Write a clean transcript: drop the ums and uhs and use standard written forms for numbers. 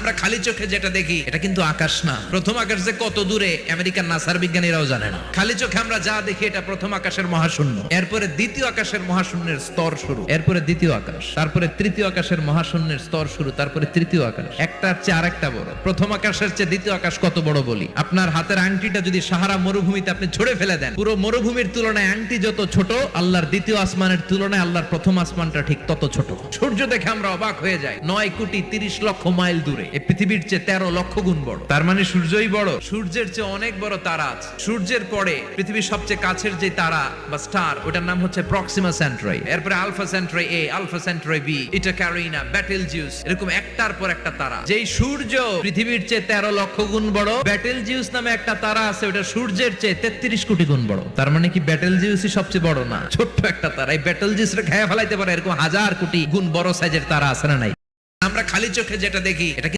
আমরা খালি চোখে যেটা দেখি এটা কিন্তু আকাশ না। প্রথম আকাশ যে কত দূরে আমেরিকার নাসার বিজ্ঞানীরাও জানে না। খালি চোখে আমরা যা দেখি এটা প্রথম আকাশের মহাশূন্য, এরপরে দ্বিতীয় আকাশের মহাশূন্যের স্তর শুরু, এরপরে দ্বিতীয় আকাশ, তারপরে তৃতীয় আকাশের মহাশূন্যের স্তর শুরু, তারপরে তৃতীয় আকাশ। একটার চেয়ে আরেকটা বড়। প্রথম আকাশের চেয়ে দ্বিতীয় আকাশ কত বড় বলি, আপনার হাতের আংটিটা যদি সাহারা মরুভূমিতে আপনি ছুড়ে ফেলে দেন, পুরো মরুভূমির তুলনায় আংটি যত ছোট, আল্লাহর দ্বিতীয় আসমানের তুলনায় আল্লাহর প্রথম আসমানটা ঠিক তত ছোট। সূর্য দেখে আমরা অবাক হয়ে যাই, 9,30,00,000 মাইল দূরে, এই পৃথিবীর চেয়ে 13 লক্ষ গুণ বড়। তার মানে সূর্যই বড়? সূর্যের চেয়ে অনেক বড় তারা আছে। সূর্যের পরে পৃথিবীর সবচেয়ে কাছের যে তারা বা স্টার, ওটার নাম হচ্ছে প্রক্সিমা সেন্ট্রাই, এরপরে আলফা সেন্ট্রাই এ, আলফা সেন্ট্রাই বি, ইটা ক্যারিনা, বেটেলজিউস, এরকম একটার পর একটা তারা। যেই সূর্য পৃথিবীর চেয়ে 13 লক্ষ গুণ বড়, বেটেলজিউস নামে একটা তারা আছে, ওটা সূর্যের চেয়ে 33 কোটি গুণ বড়। তার মানে কি বেটেলজিউসই সবচেয়ে বড় না? ছোট্ট একটা তারা। এই বেটেলজিউসরে খেয়ে ফেলাইতে পারে এরকম হাজার কোটি গুণ বড় সাইজের তারা আছে না নাই? আমরা খালি চোখে যেটা দেখি এটা